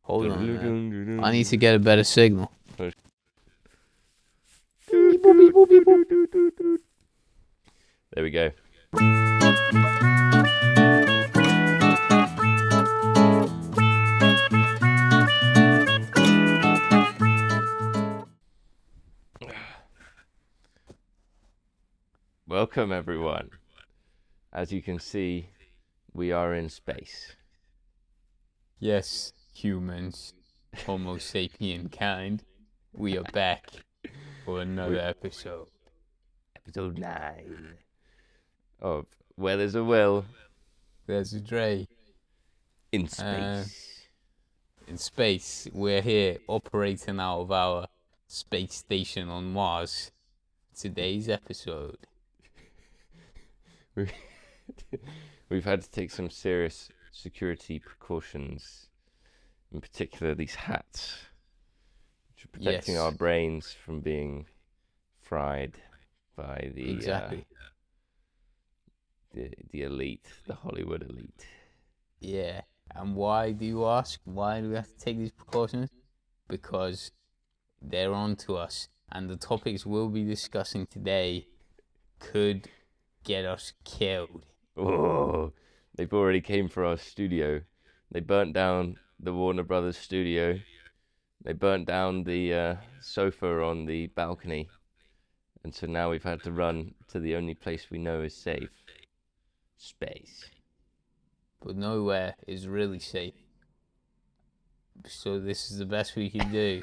Hold on, man. I need to get a better signal. There we go. Welcome, everyone. As you can see, we are in space. Yes, humans, Homo sapien kind, we are back for another episode. Episode 9 of Where There's a Will. There's a Dre. In space. In space, we're here operating out of our space station on Mars. Today's episode. We've had to take some serious security precautions, in particular these hats, which are protecting our brains from being fried by the the elite, the Hollywood elite. Yeah, and why do you ask? Why do we have to take these precautions? Because they're on to us, and the topics we'll be discussing today could get us killed. Oh, they've already came for our studio. They burnt down the Warner Brothers studio. They burnt down the sofa on the balcony. And so now we've had to run to the only place we know is safe. Space. But nowhere is really safe. So this is the best we can do.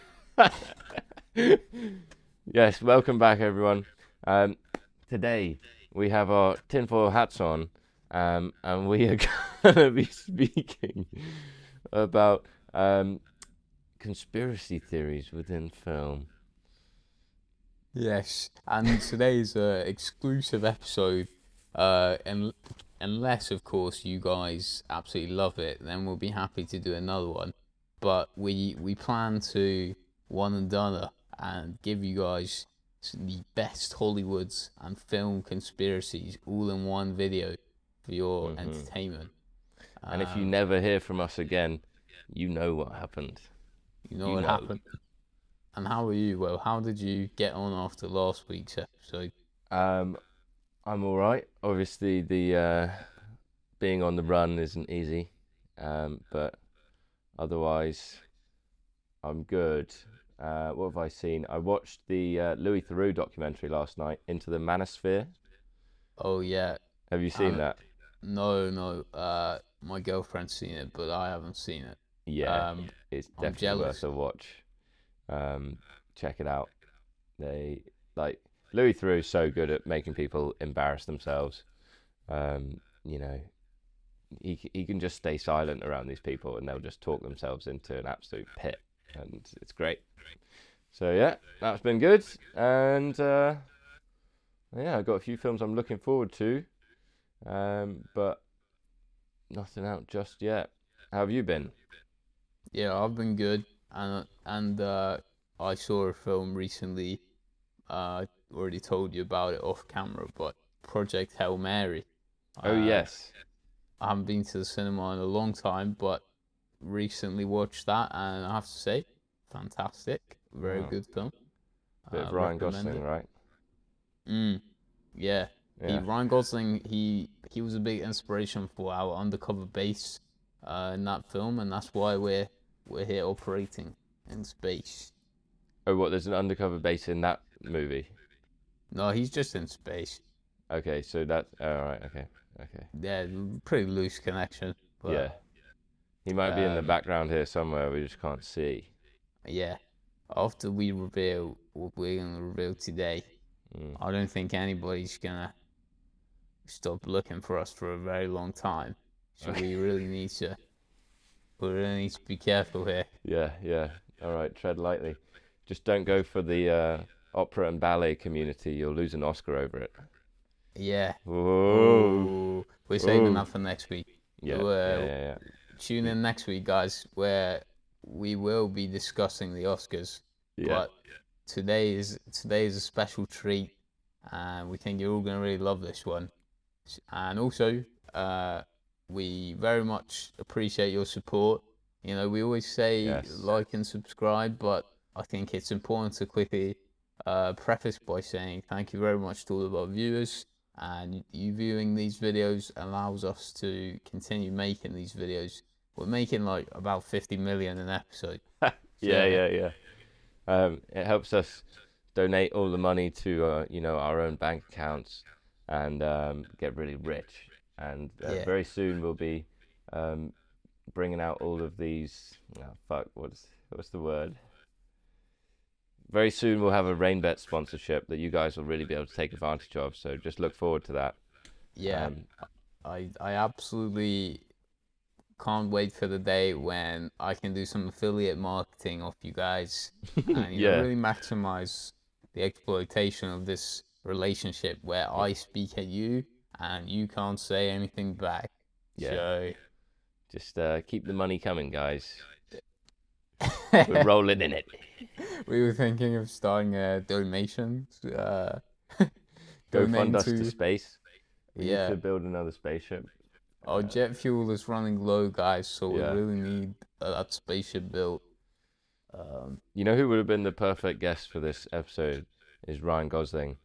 Yes, welcome back, everyone. Today we have our tinfoil hats on, and we are going to be speaking about conspiracy theories within film. Yes, and today's exclusive episode, and unless, of course, you guys absolutely love it, then we'll be happy to do another one. But we plan to one and done and give you guys the best Hollywoods and film conspiracies all in one video for your entertainment. And if you never hear from us again, you know what happened. You know what happened. And how are you? Well, how did you get on after last week's episode? I'm all right. Obviously, the being on the run isn't easy, but otherwise, I'm good. What have I seen? I watched the Louis Theroux documentary last night, Into the Manosphere. Oh yeah. Have you seen that? No. My girlfriend's seen it, but I haven't seen it. Yeah, it's definitely worth a watch. Check it out. They Louis Theroux's so good at making people embarrass themselves. You know, he can just stay silent around these people, and they'll just talk themselves into an absolute pit, and it's great. So yeah, that's been good, and yeah, I've got a few films I'm looking forward to, but nothing out just yet. How have you been? Yeah, I've been good, and I saw a film recently. I already told you about it off camera, but Project Hail Mary. Oh yes. I haven't been to the cinema in a long time, but recently watched that, and I have to say, fantastic, very good film. Bit of Ryan Gosling, right? Yeah. Ryan Gosling, he was a big inspiration for our undercover base in that film, and that's why we're here operating in space. Oh, what? There's an undercover base in that movie? No, he's just in space. Okay, so that's all right. Okay. Yeah, pretty loose connection. But, yeah, he might be in the background here somewhere. We just can't see. Yeah. After we reveal what we're gonna reveal today, I don't think anybody's gonna stop looking for us for a very long time. So we really need to be careful here. Yeah. All right, tread lightly. Just don't go for the opera and ballet community. You'll lose an Oscar over it. Yeah. Whoa. We're saving that for next week. Yeah. Tune in next week, guys, where we will be discussing the Oscars. Yeah. But today is a special treat, and we think you're all gonna really love this one. And also, we very much appreciate your support. You know, we always say Yes. like and subscribe, but I think it's important to quickly preface by saying thank you very much to all of our viewers. And you viewing these videos allows us to continue making these videos. We're making like about 50 million an episode. Yeah, So, yeah, yeah. It helps us donate all the money to our own bank accounts and get really rich. And yeah. very soon we'll be um, bringing out all of these. Oh, fuck, what's the word? Very soon we'll have a RainBet sponsorship that you guys will really be able to take advantage of. So just look forward to that. Yeah. Um, I absolutely can't wait for the day when I can do some affiliate marketing off you guys and yeah, really maximize the exploitation of this relationship where I speak at you and you can't say anything back. yeah. So Just keep the money coming, guys. We're rolling in it. we were thinking of starting a donation Go fund donating us to to space. We need yeah. to build another spaceship. Our jet fuel is running low, guys, so we Yeah. really need that spaceship built. Um, You know who would have been the perfect guest for this episode is Ryan Gosling.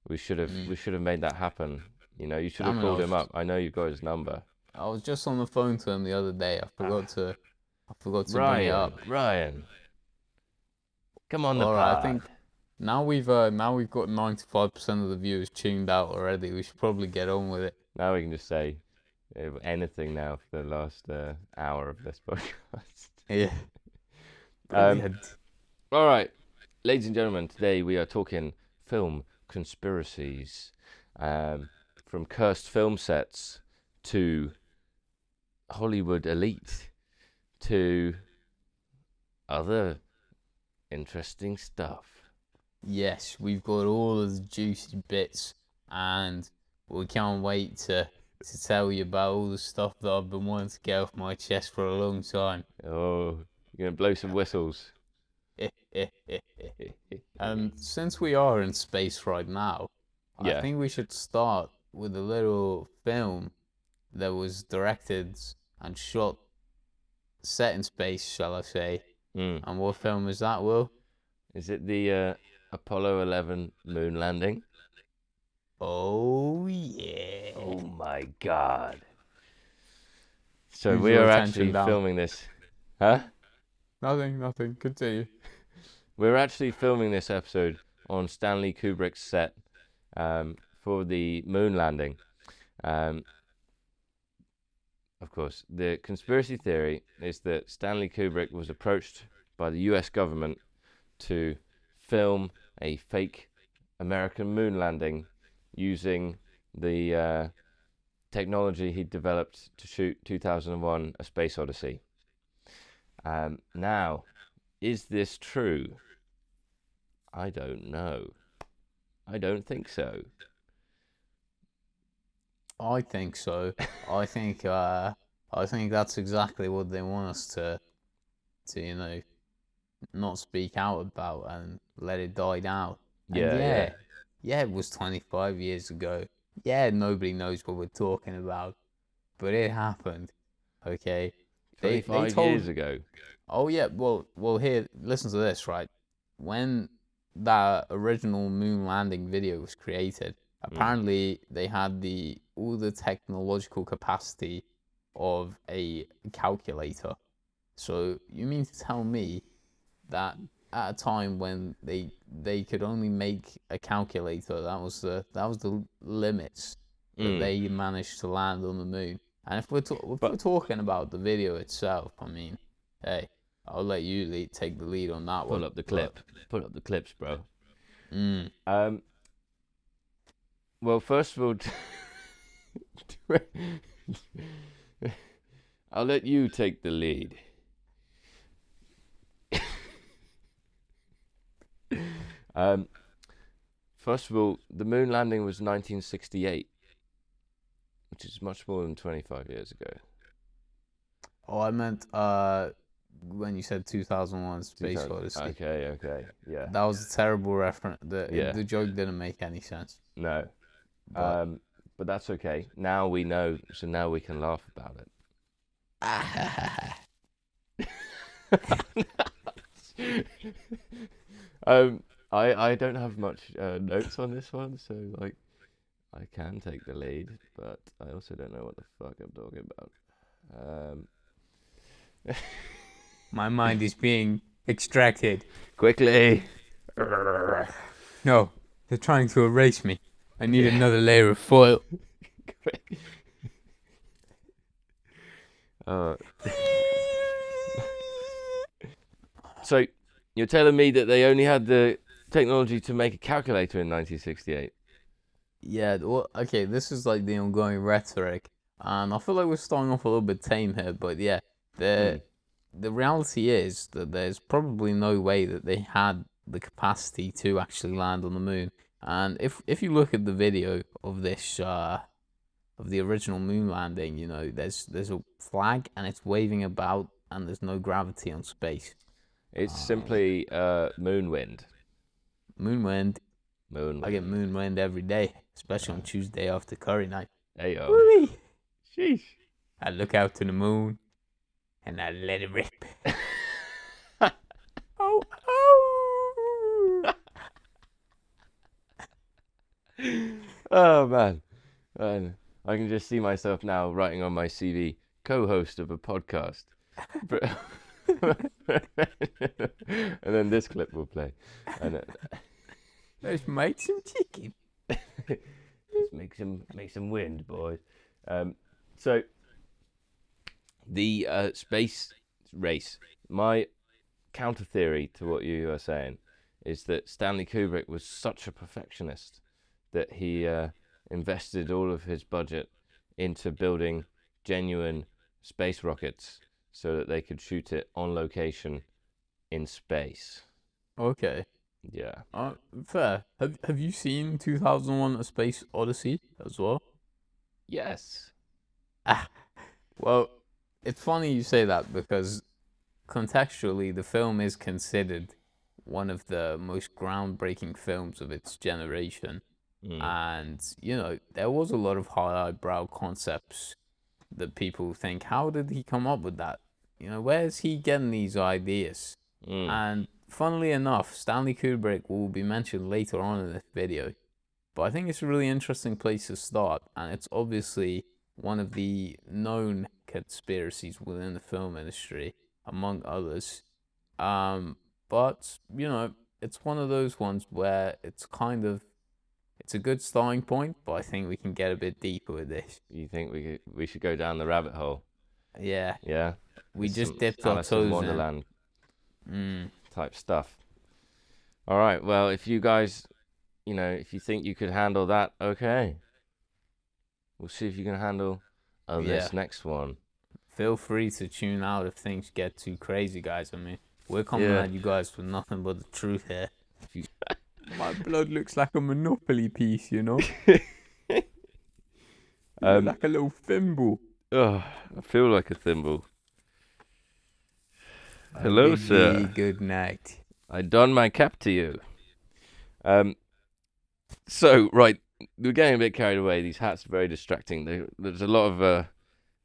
We should mm, have made that happen. You should have Damn it, called him up. I know you've got his number. I was just on the phone to him the other day. I forgot to bring it up. Ryan, come on the All right, I pod. think now we've got 95% of the viewers tuned out already. We should probably get on with it. Now we can just say anything now for the last hour of this podcast. Yeah. um, Brilliant. all right, ladies and gentlemen, today we are talking film conspiracies, from cursed film sets to Hollywood elite to other interesting stuff. Yes, we've got all of the juicy bits, and we can't wait to tell you about all the stuff that I've been wanting to get off my chest for a long time. Oh, you're gonna blow some whistles. Since we are in space right now, I Yeah. think we should start with a little film that was directed and shot set in space, shall I say. Mm. And what film is that, Will? Is it the Apollo 11 moon landing? Oh, yeah. Oh my God. So Who's we your are attention actually down? filming this. Huh? Nothing. Continue. We're actually filming this episode on Stanley Kubrick's set for the moon landing. Of course, the conspiracy theory is that Stanley Kubrick was approached by the US government to film a fake American moon landing using the technology he developed to shoot 2001 A Space Odyssey. Now, is this true? I don't know. I don't think so. I think so. I think that's exactly what they want us to not speak out about and let it die down. And Yeah. yeah, it was 25 years ago. Yeah, nobody knows what we're talking about, but it happened. Okay, they 25 years told. ago. Oh yeah, well here, listen to this, right? When that original moon landing video was created, Mm. apparently they had the all the technological capacity of a calculator. So you mean to tell me that at a time when they could only make a calculator, that was the limits that Mm. they managed to land on the moon. And if we're But talking about the video itself, I mean, hey, I'll let you take the lead on that pull one. up the clip. Pull up the clips, bro. Mm, Well, first of all, I'll let you take the lead. First of all, the moon landing was 1968, which is much more than 25 years ago. oh, I meant when you said 2001 Space 2000. Odyssey. Okay, yeah. That was a terrible reference. Yeah. The joke didn't make any sense. No. But But that's okay. Now we know, so now we can laugh about it. I don't have much notes on this one, so like I can take the lead, but I also don't know what the fuck I'm talking about. My mind is being extracted. Quickly. No, they're trying to erase me. I need another layer of foil. uh, so you're telling me that they only had the technology to make a calculator in 1968? Yeah, well, okay, this is like the ongoing rhetoric, and I feel like we're starting off a little bit tame here, but yeah, Hmm. the reality is that there's probably no way that they had the capacity to actually land on the moon. And if you look at the video of this of the original moon landing, you know, there's a flag and it's waving about and there's no gravity on space. It's simply moon wind. Moon wind, Moon I get wind. moon wind every day, especially on Tuesday after curry night. Ayo. Whee! Sheesh. I look out to the moon and I let it rip. Oh, oh. Oh man. And I can just see myself now writing on my CV, co-host of a podcast. And then this clip will play. And Let's make some chicken. let's make some wind, boys. So the space race. My counter theory to what you are saying is that Stanley Kubrick was such a perfectionist that he invested all of his budget into building genuine space rockets so that they could shoot it on location in space. Okay. Yeah. Fair. Have you seen 2001: A Space Odyssey as well? Yes. Ah, well, it's funny you say that because contextually, the film is considered one of the most groundbreaking films of its generation. Mm. And, you know, there was a lot of high eyebrow concepts that people think, how did he come up with that? You know, where's he getting these ideas? Mm. And funnily enough, Stanley Kubrick will be mentioned later on in this video. But I think it's a really interesting place to start, and it's obviously one of the known conspiracies within the film industry, among others. Um, but you know, it's one of those ones where it's a good starting point, but I think we can get a bit deeper with this. You think we should go down the rabbit hole? Yeah, Yeah. we It's just some dipped our Alice in toes in. Wonderland Mm, type stuff. All right. Well, if you guys, if you think you could handle that, okay. We'll see if you can handle yeah. this next one. Feel free to tune out if things get too crazy, guys. I mean, we're coming Yeah. at you guys with nothing but the truth here. If you, My blood looks like a Monopoly piece, you know? You look like a little thimble. oh, I feel like a thimble. I Hello, bid thee sir. good night. I don my cap to you. So right, we're getting a bit carried away. These hats are very distracting. There's a lot of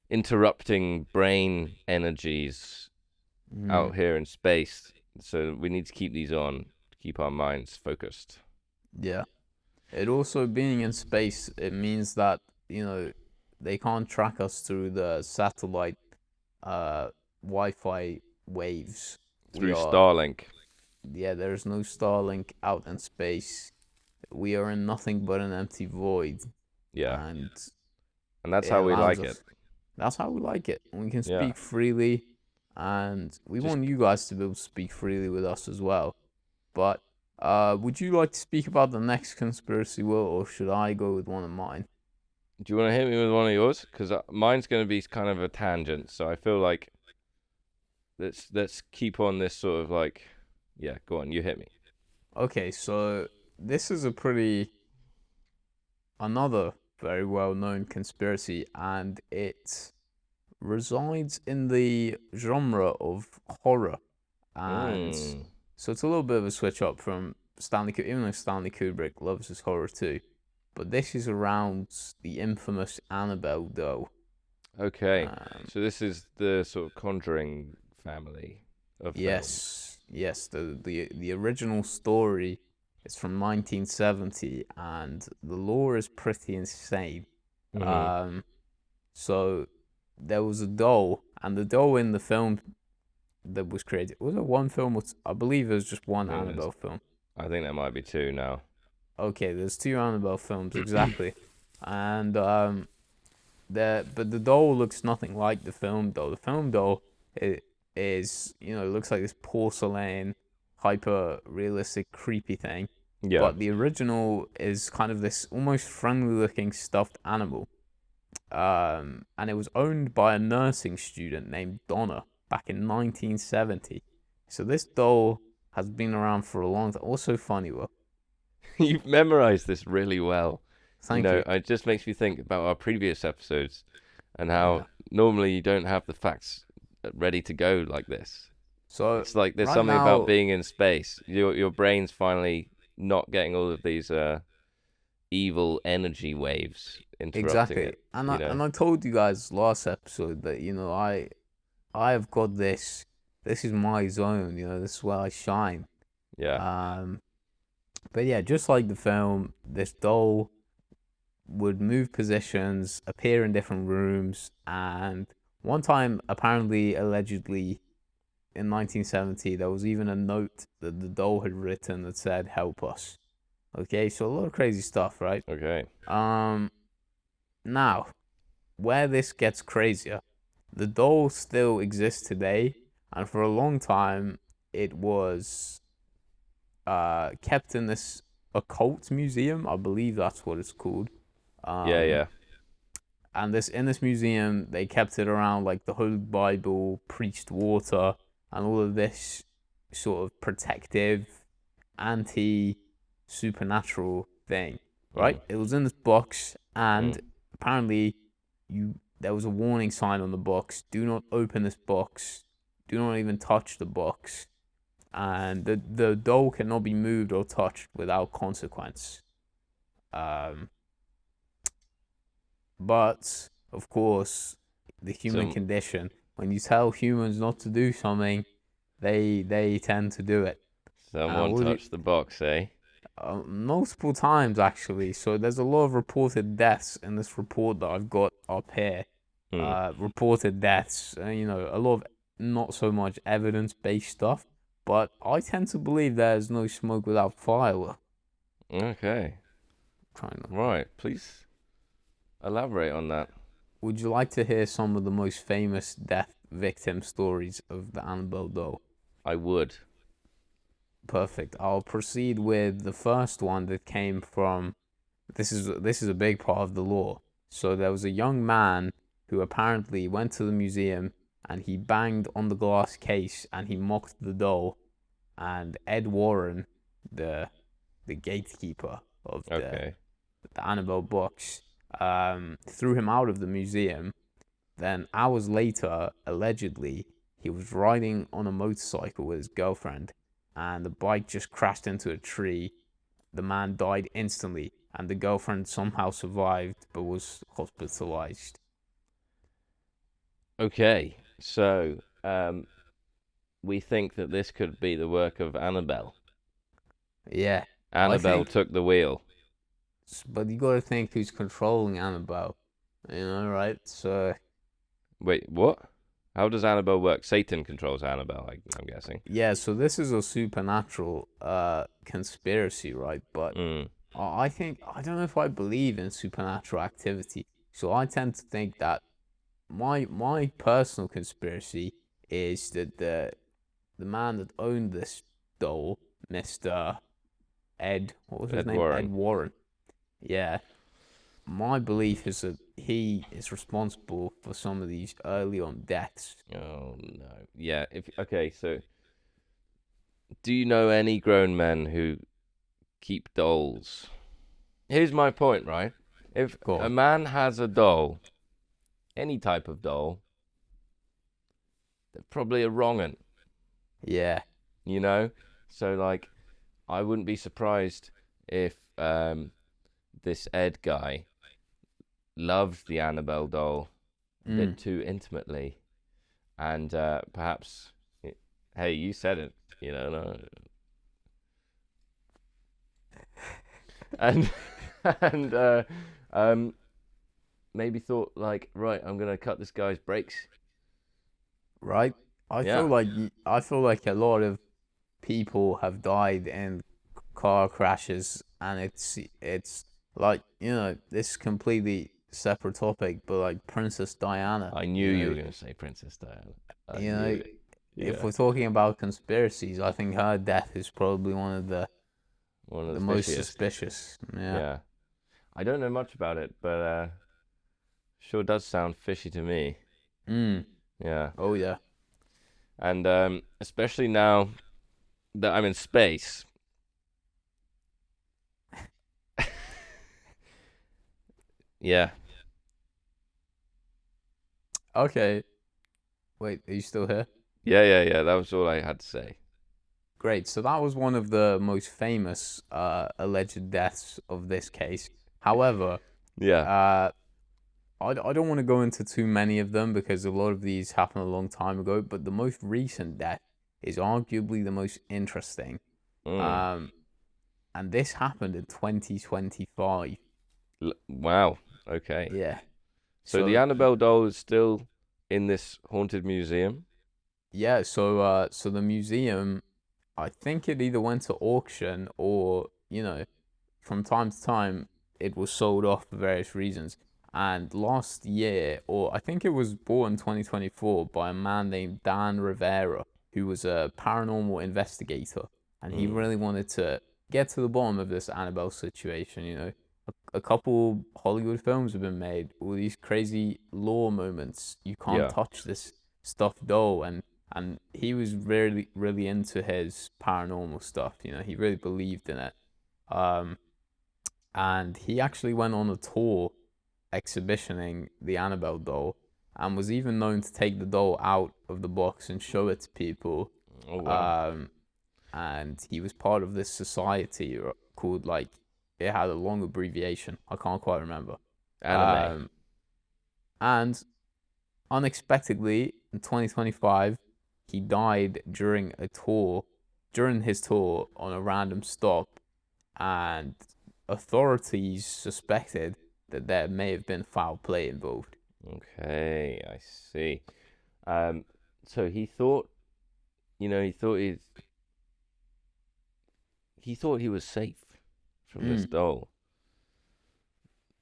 interrupting brain energies out here in space. So we need to keep these on to keep our minds focused. Yeah. It also being in space, it means that, you know, they can't track us through the satellite uh Wi-Fi waves. We Through are Starlink. Yeah, there's no Starlink out in space. We are in nothing but an empty void. Yeah. And And that's it how we allows like us. it. That's how we like it. We can Yeah. speak freely, and we Just want you guys to be able to speak freely with us as well. But would you like to speak about the next conspiracy, Will, or should I go with one of mine? do you want to hit me with one of yours? Because mine's going to be kind of a tangent. So I feel like let's keep on this sort of like, yeah. Go on, you hit me. Okay, so this is another very well known conspiracy, and it resides in the genre of horror. And Mm. so it's a little bit of a switch up from Stanley Kubrick, even though Stanley Kubrick loves his horror too. But this is around the infamous Annabelle doll. Okay. Um, So this is the sort of Conjuring family. of films. Yes. The original story is from 1970, and the lore is pretty insane. Hmm. Um, so there was a doll, and the doll in the film that was created, was it one film? I believe it was just I one think there's, Annabelle film. I think there might be two now. Okay, there's two Annabelle films exactly, and but the doll looks nothing like the film doll. The film doll it is, looks like this porcelain, hyper realistic, creepy thing. Yeah. But the original is kind of this almost friendly looking stuffed animal. And it was owned by a nursing student named Donna back in 1970. So this doll has been around for a long time. Also funny, well, You've memorized this really well. thank you. It just makes me think about our previous episodes and how Yeah. normally you don't have the facts ready to go like this. So It's like there's right something about now, being in space. Your brain's finally not getting all of these evil energy waves interrupting exactly, it. and You I know? and I told you guys last episode that I have got this. This is my zone. This is where I shine. Yeah. Um, but yeah, just like the film, this doll would move positions, appear in different rooms, and one time, apparently, allegedly, in 1970, there was even a note that the doll had written that said "Help us." Okay, so a lot of crazy stuff, right? Okay. Um, Now, where this gets crazier, the doll still exists today, and for a long time, it was kept in this occult museum. I believe that's what it's called. Yeah. Um, Yeah. and in this museum, they kept it around like the Holy Bible, preached water, and all of this sort of protective, anti supernatural thing. Mm. Right? It was in this box, Mm. and apparently, there was a warning sign on the box: "Do not open this box. Do not even touch the box." And the doll cannot be moved or touched without consequence. Um, but of course, the human Some condition, when you tell humans not to do something, they tend to do it. someone What do touched the box, eh? multiple times actually. So there's a lot of reported deaths in this report that I've got up here. Hmm. Reported deaths, a lot of not so much evidence based stuff. But I tend to believe there's no smoke without fire. Well, Okay. trying to. Right. Please elaborate on that. Would you like to hear some of the most famous death victim stories of the Annabelle doll? I would. Perfect. I'll proceed with the first one that came from. This is a big part of the lore. So there was a young man who apparently went to the museum and he banged on the glass case and he mocked the doll, and Ed Warren, the the gatekeeper of Okay. the Annabelle box, threw him out of the museum. Then hours later, allegedly, he was riding on a motorcycle with his girlfriend, and the bike just crashed into a tree. The man died instantly, and the girlfriend somehow survived but was hospitalized. Okay. So, we think that this could be the work of Annabelle. Yeah, I Annabelle think, took the wheel. but you gotta think who's controlling Annabelle, right? So Wait, what? How does Annabelle work? Satan controls Annabelle, I'm guessing. yeah, so this is a supernatural conspiracy, right? But Mm. I think I don't know if I believe in supernatural activity. So I tend to think that my personal conspiracy is that the man that owned this doll, Mr. Ed, what was his Ed name? Ed Warren. Warren. Yeah. My belief is that he is responsible for some of these early on deaths. Oh no. Yeah. If okay, so do you know any grown men who keep dolls? Here's my point, right? If Go a on. man has a doll, any type of doll, they're probably a wrong un, Yeah. you know? So like I wouldn't be surprised if this Ed guy loved the Annabelle doll a Mm. bit too intimately and perhaps Hey, you said it. You know, no. And and maybe thought like, right, I'm gonna cut this guy's brakes. Right? Yeah, I feel like a lot of people have died in car crashes, and it's like, this is completely separate topic, but like Princess Diana, I knew you were gonna say Princess Diana. I you knew know, it. if Yeah, we're talking about conspiracies, I think her death is probably one of one of the the most fishiest. suspicious. Yeah. Yeah, I don't know much about it, but sure does sound fishy to me. Mm. Yeah, Oh yeah. and especially now that I'm in space. Yeah, Okay. Wait, are you still here? yeah. That was all I had to say. Great. So that was one of the most famous alleged deaths of this case. However, Yeah. uh, I don't want to go into too many of them because a lot of these happened a long time ago, but the most recent death is arguably the most interesting. Mm. Um, and this happened in 2025. Wow. Okay. Yeah. So the So Annabelle doll is still in this haunted museum. yeah, so the museum, I think it either went to auction or, from time to time it was sold off for various reasons. And last year, or I think it was bought in 2024 by a man named Dan Rivera, who was a paranormal investigator, and he Mm. really wanted to get to the bottom of this Annabelle situation. A couple Hollywood films have been made, all these crazy lore moments. You can't Yeah. touch this stuffed doll, and he was really really into his paranormal stuff. He really believed in it. Um, and he actually went on a tour exhibitioning the Annabelle doll, and was even known to take the doll out of the box and show it to people. Oh wow. Um, and he was part of this society called, like, it had a long abbreviation. I can't quite remember. Anime. Um, and unexpectedly in 2025, he died during his tour on a random stop, and authorities suspected that there may have been foul play involved. Okay, I see. Um, so he thought, he thought he was safe from this Mm, doll.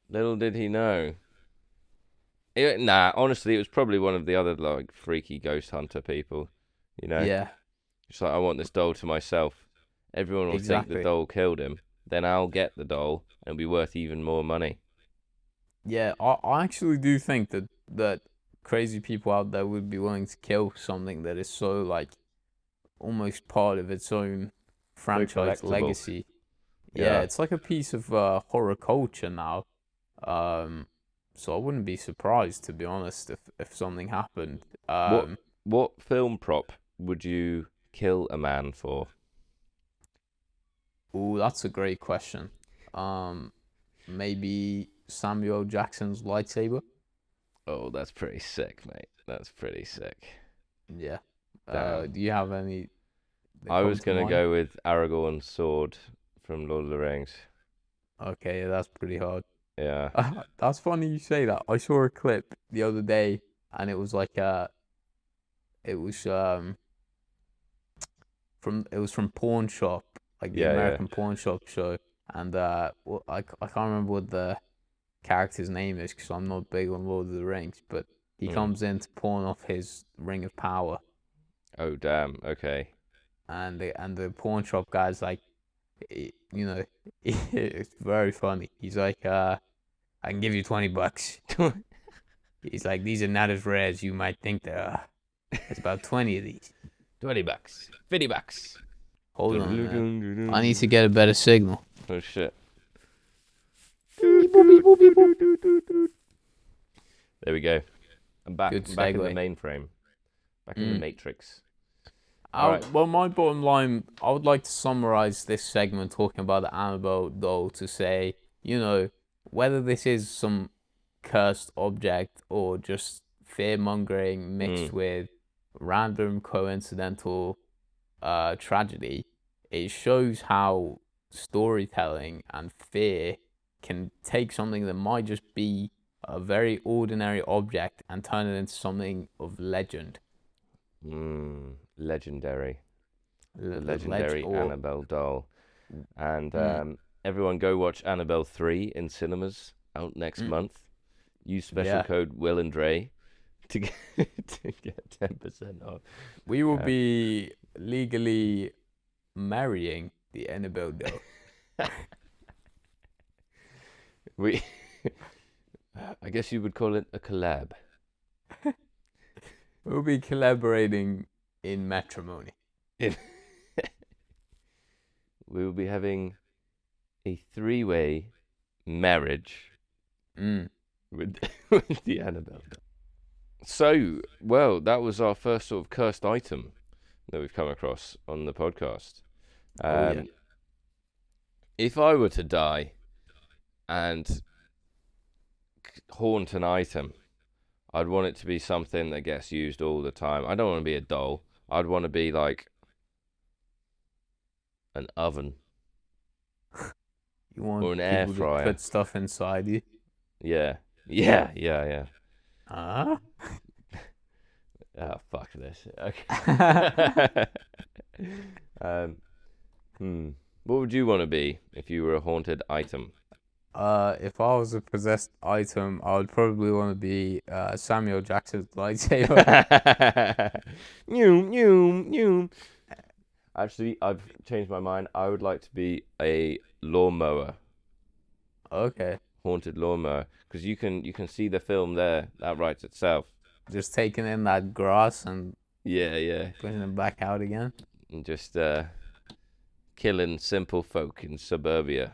Little did he know. Honestly, it was probably one of the other like freaky ghost hunter people. You know, yeah, it's like I want this doll to myself. Everyone will think the exactly. doll killed him. Then I'll get the doll and it'll be worth even more money. Yeah, I actually do think that crazy people out there would be willing to kill something that is so, like, almost part of its own So franchise collectible. legacy. Yeah, Yeah. it's like a piece of horror culture now. Um, so I wouldn't be surprised, to be honest, if something happened. What what film prop would you kill a man for? Oh, that's a great question. Um, Maybe Samuel Jackson's lightsaber. Oh, that's pretty sick, mate. That's pretty sick. Yeah. Damn. Do you have any that I come was to gonna mind? go with Aragorn's sword from Lord of the Rings. Okay, yeah, that's pretty hard. Yeah. That's funny you say that. I saw a clip the other day, and it was from Pawn Shop, like the Yeah, yeah. American Pawn Shop show, and well, I can't remember what the character's name is because I'm not big on Lord of the Rings, but he Mm. comes in to pawn off his Ring of Power, Oh, damn. Okay. and the pawn shop guy's like, it's very funny. He's like, I can give you $20. He's like, these are not as rare as you might think they are. It's about 20 of these. $20. $50. Hold on, man. I need to get a better signal. Oh shit. Beep, boop, beep, boop, beep, boop. There we go. I'm back. Good I'm back in the segue. mainframe. Back in the Mm. Matrix. All right. Well, my bottom line, I would like to summarize this segment talking about the Annabelle doll to say, whether this is some cursed object or just fear mongering Mm. mixed with random coincidental tragedy, it shows how storytelling and fear can take something that might just be a very ordinary object and turn it into something of legend. Legendary. The The legend, legendary or Annabelle doll. And mm, everyone go watch Annabelle 3 in cinemas out next mm, month. Use special yeah, code Will and Dre to get to get 10% off. we will be legally marrying the Annabelle doll. We I guess you would call it a collab. We'll be collaborating in matrimony. We will be having a three-way marriage Mm. with with the Annabelle doll. So, well, that was our first sort of cursed item that we've come across on the podcast. Oh yeah. If I were to die and haunt an item, I'd want it to be something that gets used all the time. I don't want to be a doll. I'd want to be like an oven You want or an air people to fryer. put stuff inside you? Yeah. Huh? Oh, fuck this. Okay. What would you want to be if you were a haunted item? If I was a possessed item, I would probably want to be Samuel Jackson's lightsaber. New. Actually, I've changed my mind. I would like to be a lawnmower, Okay, haunted lawnmower, because you can see the film there. That writes itself. just taking in that grass and Yeah. pushing it back out again. And just killing simple folk in suburbia.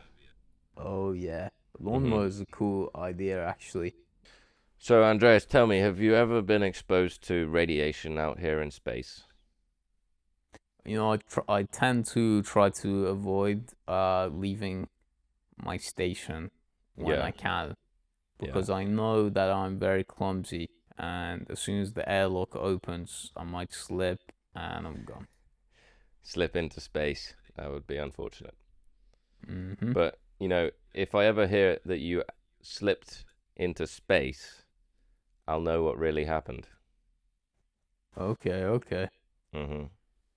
Oh yeah, lawnmower is a cool idea actually. So, Andreas, tell me, have you ever been exposed to radiation out here in space? You know, I tend to try to avoid leaving my station when Yeah. I can, because I know that I'm very clumsy, and as soon as the airlock opens, I might slip and I'm gone. Slip into space. That would be unfortunate. Mm-hmm. But, if I ever hear that you slipped into space, I'll know what really happened. Okay. Mm-hmm.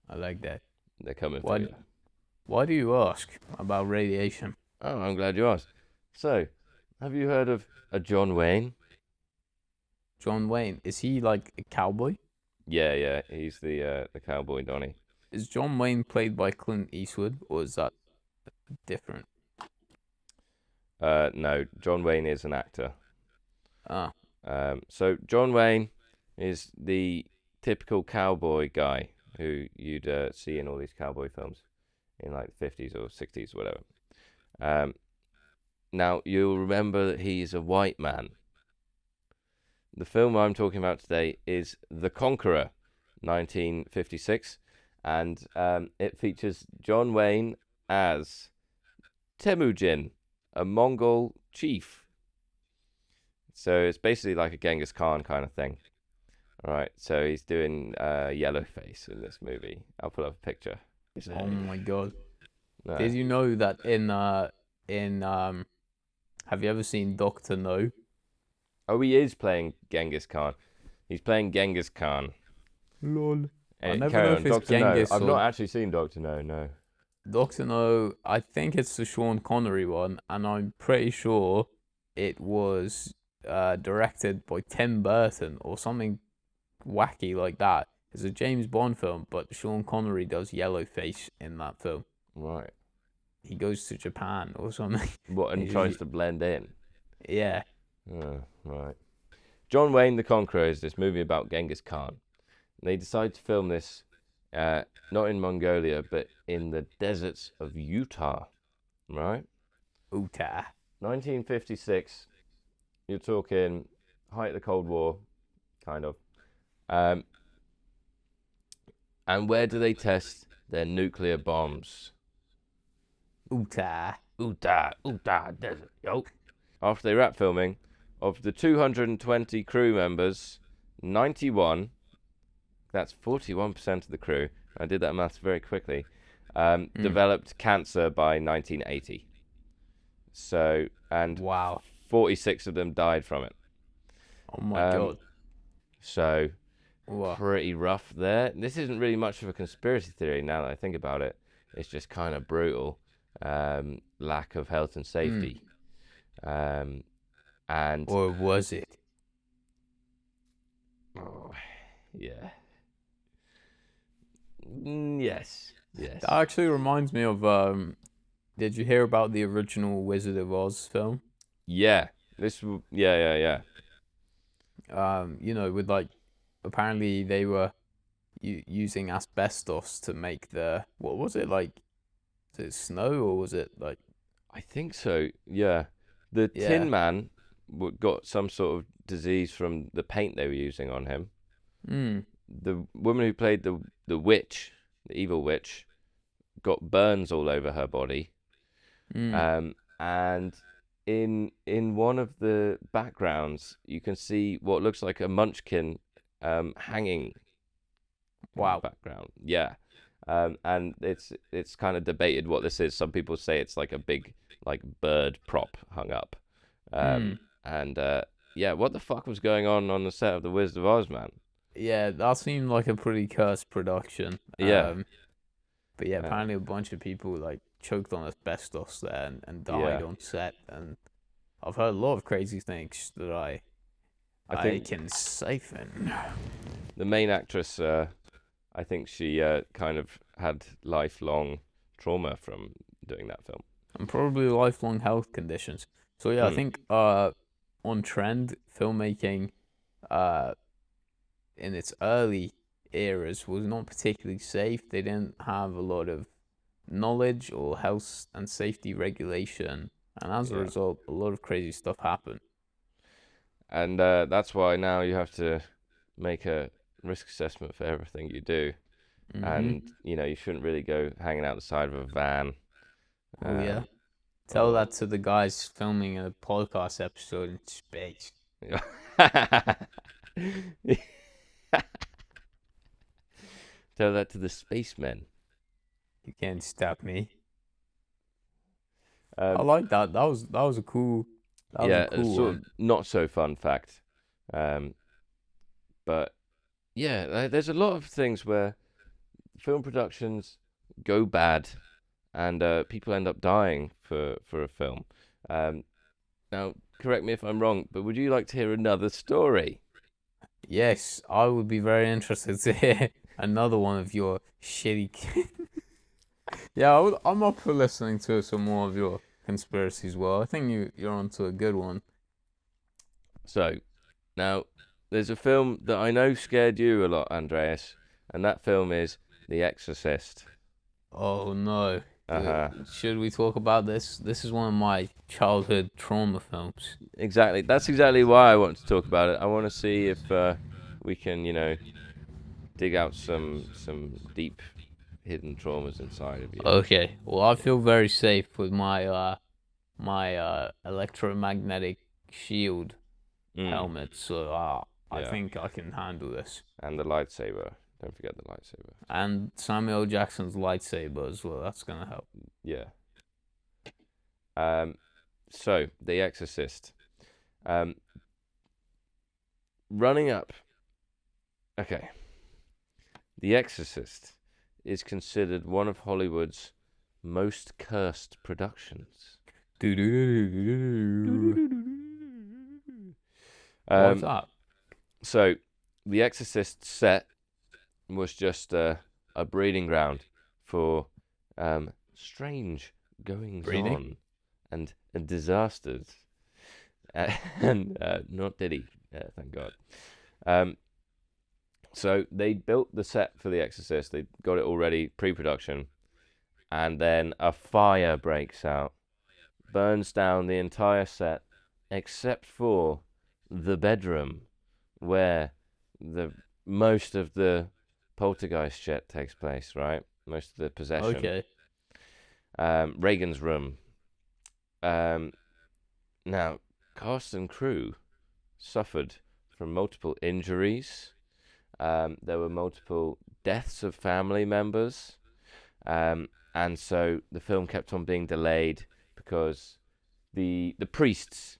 I like that. They're coming for Why, you. why do you ask about radiation? Oh, I'm glad you asked. So, have you heard of a John Wayne? John Wayne, is he like a cowboy? Yeah. He's the cowboy Donny. Is John Wayne played by Clint Eastwood, or is that different? No, John Wayne is an actor. Ah, So John Wayne is the typical cowboy guy who you'd see in all these cowboy films in like the 50s or 60s, whatever. Now, you'll remember that he's a white man. The film I'm talking about today is The Conqueror, 1956, and it features John Wayne as Temujin, a Mongol chief. So it's basically like a Genghis Khan kind of thing. All right, so he's doing yellow face in this movie. I'll put up a picture. oh my god. No. Did you know that in have you ever seen Doctor No? Oh, he is playing Genghis Khan. He's playing Genghis Khan. Lol. I And never carry know on, if it's Doctor No. Genghis I've or not actually seen Doctor No. No. Doctor No. I think it's the Sean Connery one, and I'm pretty sure it was directed by Tim Burton or something wacky like that. It's a James Bond film, but Sean Connery does yellowface in that film. Right. He goes to Japan or something. What, and tries to blend in? Yeah. Oh, right. John Wayne the Conqueror is this movie about Genghis Khan. They decide to film this not in Mongolia, but in the deserts of Utah. Right? Utah. 1956. You're talking height of the Cold War, kind of. And where do they test their nuclear bombs? Utah. Utah desert, yo. After they wrap filming, of the 220 crew members, 91, that's 41% of the crew, I did that maths very quickly. Mm. Developed cancer by 1980. So, and Wow. 46 of them died from it. Oh my Um, god. so Wow. pretty rough there. This isn't really much of a conspiracy theory now that I think about it. It's just kind of brutal. Lack of health and Mm. safety. Um, and Or was it? oh, yeah. Yes. That Yes. actually reminds me of did you hear about the original Wizard of Oz film? Yeah. Yeah. With like apparently they were using asbestos to make the what was it like? Was it snow or was it like I think so. Yeah. The yeah? Tin Man got some sort of disease from the paint they were using on him. Mm. The woman who played the witch, the evil witch, got burns all over her body. Mm. And in one of the backgrounds, you can see what looks like a munchkin hanging in the Wow. background. Yeah. And it's kind of debated what this is. Some people say it's like a big like bird prop hung up. Mm. And yeah, what the fuck was going on the set of The Wizard of Oz, man? Yeah, that seemed like a pretty cursed production. Yeah. But yeah, Uh, apparently a bunch of people like choked on asbestos there and died yeah. on set. And I've heard a lot of crazy things that I I think can siphon. the main actress, I think she kind of had lifelong trauma from doing that film. And probably lifelong health conditions. So yeah, I Mm, think on trend filmmaking uh in its early eras was not particularly safe. They didn't have a lot of knowledge or health and safety regulation, and as a yeah. result, a lot of crazy stuff happened. And that's why now you have to make a risk assessment for everything you do. And, Mm-hmm. you shouldn't really go hanging out the side of a van. Oh yeah. Um, Tell or that to the guys filming a podcast episode in space. Tell that to the spacemen. You can't stop me. I Um, like that. That was a cool. That was a yeah, a cool sort one. of not so fun fact. Um, but yeah, there's a lot of things where film productions go bad and people end up dying for a film. Um, now, correct me if I'm wrong, but would you like to hear another story? Yes, I would be very interested to hear another one of your shitty. Yeah, I'm up for listening to some more of your conspiracies. Well, I think you're onto a good one. So, now, there's a film that I know scared you a lot, Andreas, and that film is The Exorcist. Oh no. Uh huh. Should we talk about this? This is one of my childhood trauma films. Exactly. That's exactly why I want to talk about it. I want to see if we can, dig out some deep hidden traumas inside of you. Okay. Well, I feel very safe with my electromagnetic shield Mm. helmet, so I Yeah. think I can handle this. And the lightsaber. Don't forget the lightsaber. And Samuel Jackson's lightsaber as well. That's gonna help. Yeah. So The Exorcist. Um, running up. Okay. The Exorcist is considered one of Hollywood's most cursed productions. What's Um, up? so the Exorcist set was just a breeding ground for strange goings Breathing? on and disasters. And not Diddy, thank God. Um, so they built the set for The Exorcist. They got it all ready, pre-production, and then a fire breaks out, burns down the entire set, except for the bedroom where the most of the poltergeist shit takes place. Right, most of the possession. Okay. Reagan's room. Um, Now, cast and crew suffered from multiple injuries There were multiple deaths of family members, and so the film kept on being delayed because the priest's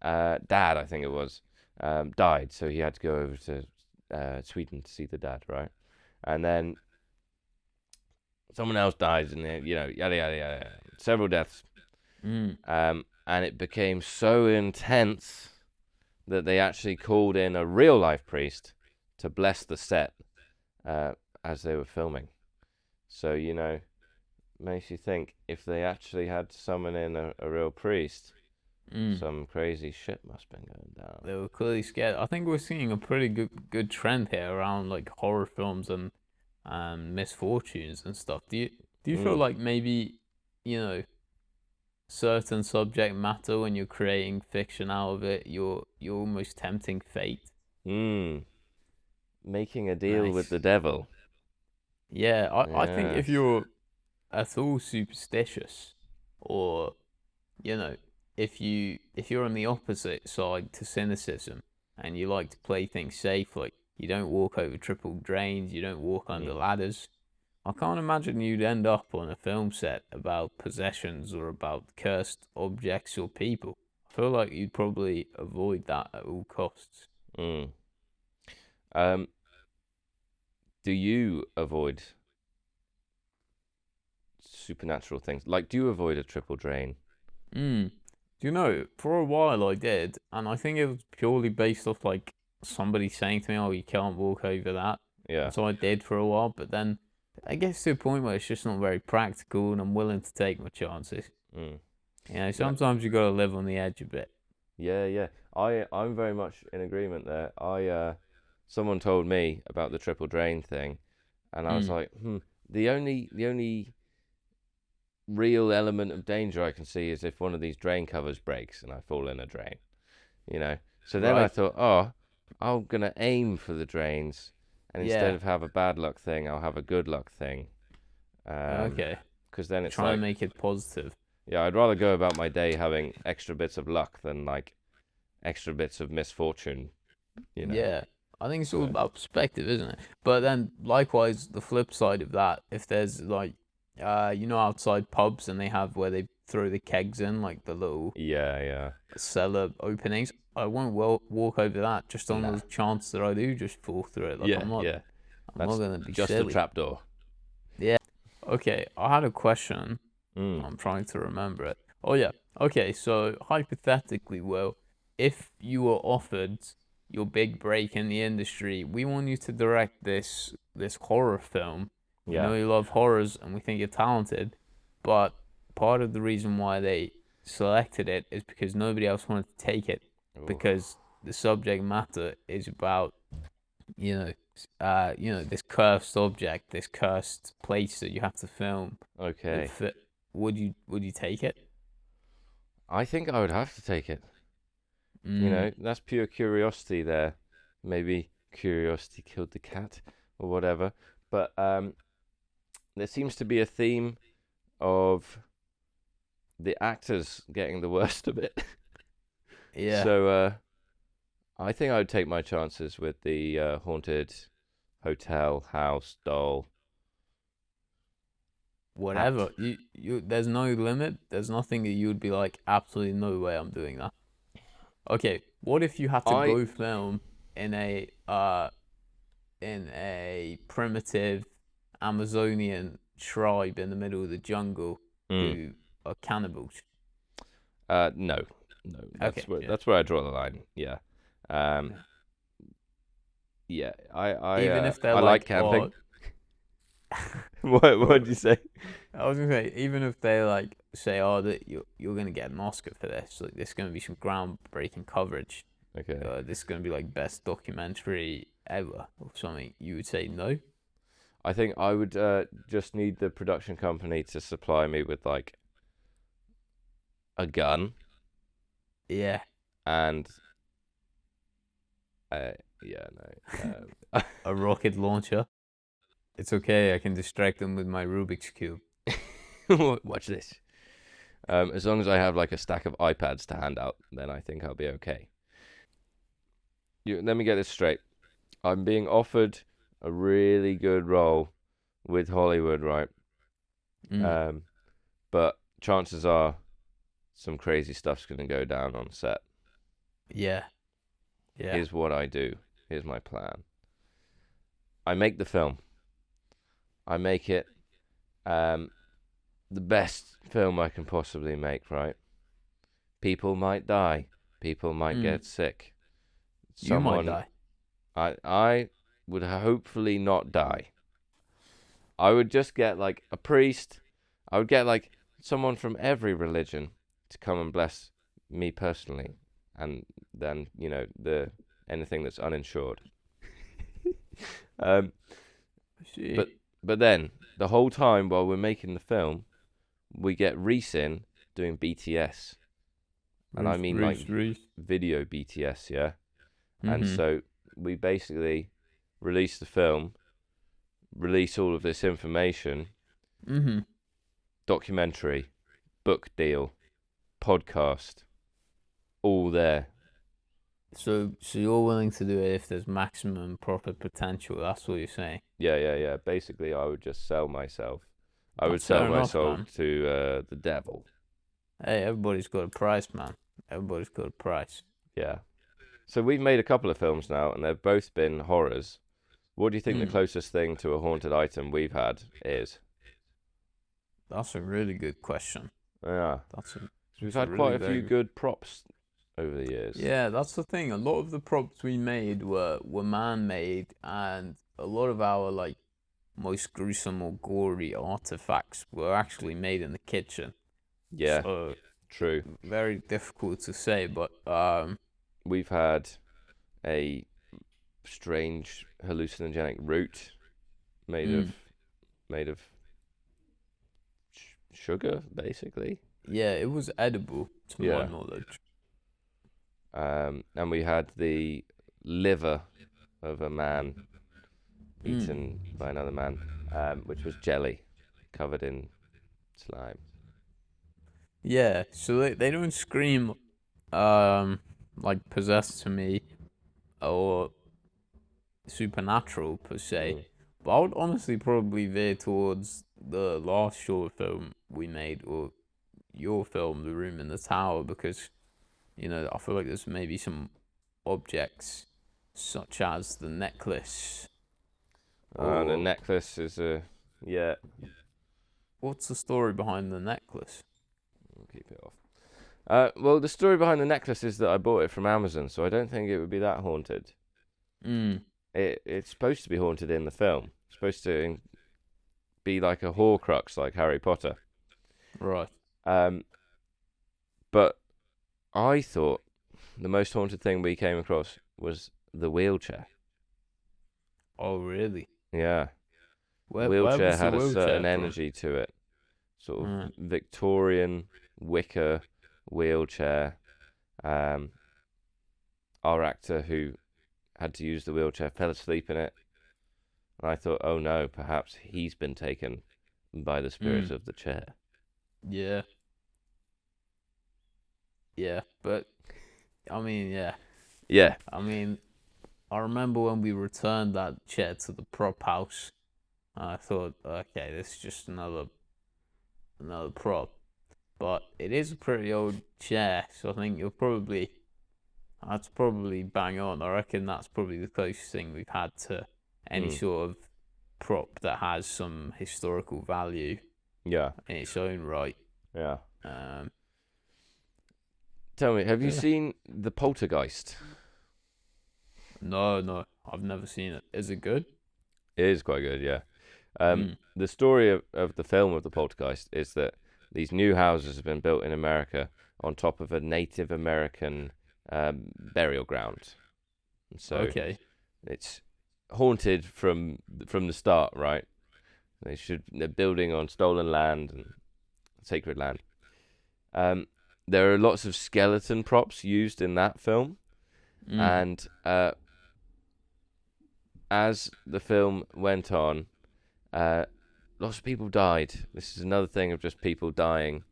dad, I think it was, died, so he had to go over to Sweden to see the dad, right? And then someone else dies, and yada yada yada, several deaths, Mm. and it became so intense that they actually called in a real life priest to bless the set as they were filming. So makes you think if they actually had to summon in a real priest, some crazy shit must have been going down. They were clearly scared. I think we're seeing a pretty good trend here around like horror films and misfortunes and stuff. Do you feel like maybe, you know, certain subject matter when you're creating fiction out of it, you're almost tempting fate? Making a deal with Nice. the devil. Yeah, I think if Yes. you're at all superstitious, or you know, if you're on the opposite side to cynicism and you like to play things safe, like you don't walk over triple drains, you don't walk under Mm. ladders, I can't imagine you'd end up on a film set about possessions or about cursed objects or people. I feel like you'd probably avoid that at all costs. Mm. Um, do you avoid supernatural things? Like, do you avoid a triple drain? Hmm. Do you know, for a while I did, and I think it was purely based off like somebody saying to me, "Oh, you can't walk over that," Yeah. and so I did for a while. But then I gets to a point where it's just not very practical, and I'm willing to take my chances. Mm. No. Sometimes you gotta live on the edge a bit. Yeah, yeah. I'm very much in agreement there. Someone told me about the triple drain thing, and I was Mm. like, the only real element of danger I can see is if one of these drain covers breaks and I fall in a drain, you know. So then I Right? thought, oh, I'm gonna aim for the drains, and instead Yeah. of have a bad luck thing, I'll have a good luck thing. Um, Okay. because then it's Try and like, make it positive. yeah, I'd rather go about my day having extra bits of luck than like extra bits of misfortune, you know. Yeah. I think it's all So about perspective, isn't it? But then likewise, the flip side of that, if there's like outside pubs and they have where they throw the kegs in, like the little yeah, yeah, cellar openings, I won't walk over that just on nah, the chance that I do just fall through it. Like yeah, yeah. I'm not That's gonna be just a silly. trapdoor. Yeah. Okay, I had a question. Mm. I'm trying to remember it. Oh yeah. Okay, so hypothetically, Will, if you were offered your big break in the industry, we want you to direct this horror film. We Yeah. know you love horrors and we think you're talented, but part of the reason why they selected it is because nobody else wanted to take it Oof. because the subject matter is about, you know, this cursed object, this cursed place that you have to film. It Okay. fit. Would you take it? I think I would have to take it. Mm, That's pure curiosity there. Maybe curiosity killed the cat or whatever. But there seems to be a theme of the actors getting the worst of it. yeah. So I think I would take my chances with the haunted hotel, house, doll, hat. Whatever. There's no limit. There's nothing that you would be like, absolutely no way I'm doing that. Okay, what if you had to I go film in a primitive Amazonian tribe in the middle of the jungle mm, who are cannibals? no, no. Okay, That's where yeah. that's where I draw the line. Yeah. Um, yeah. Even if they're I like like, camping. oh, What well, did you say? I was gonna say, even if they like say, oh, that you're gonna get an Oscar for this, like there's gonna be some groundbreaking coverage. Okay. This is gonna be like best documentary ever or something. You would say no? I think I would just need the production company to supply me with like a gun Yeah, and uh, yeah, no. a rocket launcher. It's okay. I can distract them with my Rubik's cube. Watch this. As long as I have like a stack of iPads to hand out, then I think I'll be okay. Let me get this straight. I'm being offered a really good role with Hollywood, right? But chances are some crazy stuff's going to go down on set. Yeah. Yeah. Here's what I do. Here's my plan. I make the film. I make it the best film I can possibly make, right? People might die. People might get sick. You might die. I would hopefully not die. I would just get like a priest. I would get like someone from every religion to come and bless me personally, and then the anything that's uninsured. But then the whole time while we're making the film, we get Reese in doing BTS, and I mean like video BTS, yeah. And so we basically release the film, release all of this information, documentary, book deal, podcast, all there. So you're willing to do it if there's maximum profit potential. That's what you're saying. Yeah. Basically, I would just sell myself. I would sell my soul to the devil. Hey, everybody's got a price, man. Everybody's got a price. Yeah. So we've made a couple of films now, and they've both been horrors. What do you think the closest thing to a haunted item we've had is? That's a really good question. Yeah. We've had quite a few good props over the years. Yeah, that's the thing. A lot of the props we made were man-made, and a lot of our like most gruesome or gory artifacts were actually made in the kitchen. Yeah, so, true. Very difficult to say, but we've had a strange hallucinogenic root made of sugar, basically. Yeah, it was edible to my knowledge. And we had the liver of a man eaten by another man, which was jelly covered in slime. Yeah, so they don't scream like possessed to me or supernatural per se, but I would honestly probably veer towards the last short film we made, or your film, The Room in the Tower, because I feel like there's maybe some objects such as the necklace. The necklace is yeah. What's the story behind the necklace? We'll keep it off. Well, the story behind the necklace is that I bought it from Amazon, so I don't think it would be that haunted. It's supposed to be haunted in the film. It's supposed to be like a Horcrux, like Harry Potter. Right. But I thought the most haunted thing we came across was the wheelchair. Oh, really? Yeah. Wheelchair had a certain energy to it. Sort of Victorian wicker wheelchair. Our actor who had to use the wheelchair fell asleep in it. And I thought, oh no, perhaps he's been taken by the spirit of the chair. Yeah. Yeah, but I mean, yeah. Yeah. I mean, I remember when we returned that chair to the prop house, I thought, okay, this is just another prop. But it is a pretty old chair, so I think that's probably bang on. I reckon that's probably the closest thing we've had to any sort of prop that has some historical value. Yeah. In its own right. Yeah. Tell me, have you seen The Poltergeist? No, I've never seen it. Is it good? It is quite good, yeah. The story of the film of The Poltergeist is that these new houses have been built in America on top of a Native American burial ground. And so it's haunted from the start, right? They're building on stolen land and sacred land. There are lots of skeleton props used in that film, and as the film went on, lots of people died. This is another thing of just people dying.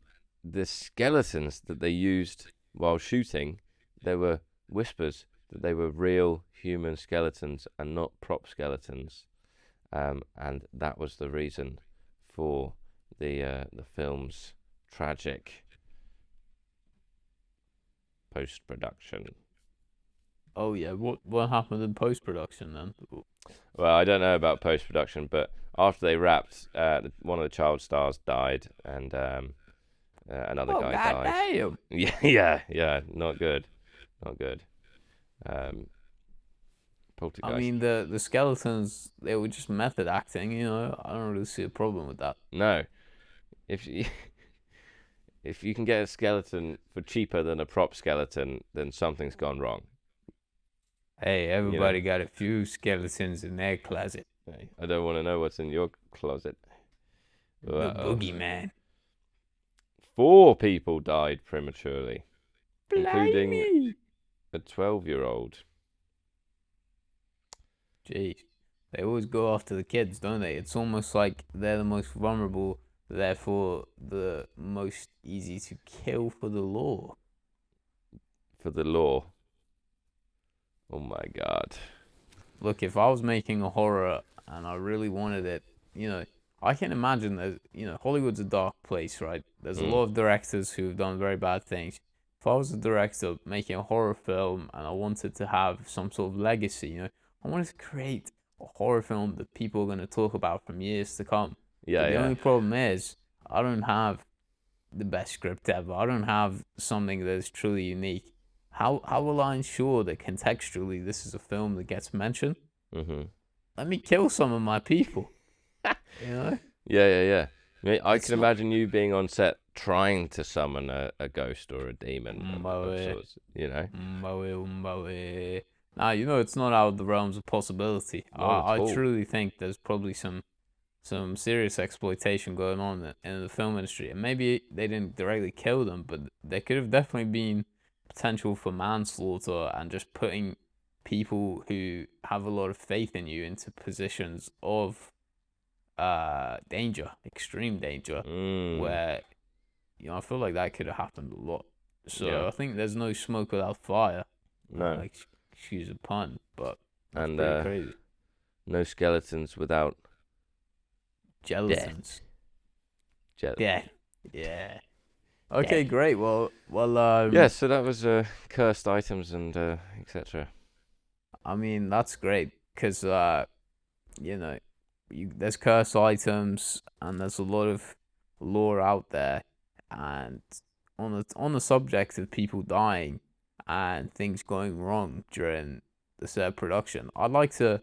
The skeletons that they used while shooting, there were whispers that they were real human skeletons and not prop skeletons, and that was the reason for the film's tragic post-production. Oh yeah, what happened in post production then? Well, I don't know about post-production, but after they wrapped, one of the child stars died, and another guy God died. damn! Yeah, not good, not good. Um, I Poltergeist. mean, the skeletons, they were just method acting, you know. I don't really see a problem with that. No, if you, if you can get a skeleton for cheaper than a prop skeleton, then something's gone wrong. Hey, You know. everybody got a few skeletons in their closet. Hey, I don't want to know what's in your closet. The Uh-oh. boogeyman. 4 people died prematurely, including Blimey! a 12-year-old. Jeez. They always go after the kids, don't they? It's almost like they're the most vulnerable, therefore the most easy to kill for the law. For the law. Oh my God. Look, if I was making a horror and I really wanted it, you know, I can imagine that, you know, Hollywood's a dark place, right? There's a lot of directors who've done very bad things. If I was a director making a horror film and I wanted to have some sort of legacy, you know, I wanted to create a horror film that people are going to talk about from years to come. Yeah, But the yeah. only problem is, I don't have the best script ever. I don't have something that is truly unique. How will I ensure that contextually this is a film that gets mentioned? Mm-hmm. Let me kill some of my people. You know? Yeah. I mean, I It's can not. imagine you being on set trying to summon a ghost or a demon of Mbawe, sorts, you know? Mbawe. Nah, you know it's not out of the realms of possibility. Not at I all. truly think there's probably some serious exploitation going on in the film industry, and maybe they didn't directly kill them, but there could have definitely been potential for manslaughter and just putting people who have a lot of faith in you into positions of danger, extreme danger, Mm, where you know I feel like that could have happened a lot. yeah. So I think there's no smoke without fire. No. Like excuse the pun, but that's And pretty crazy. no skeletons without death. Gelatins. Gel- Yeah. Yeah. Okay, Death. great. Well, Yeah, so that was cursed items and etc. I mean that's great because you know, there's cursed items and there's a lot of lore out there, and on the subject of people dying and things going wrong during the said production, I'd like to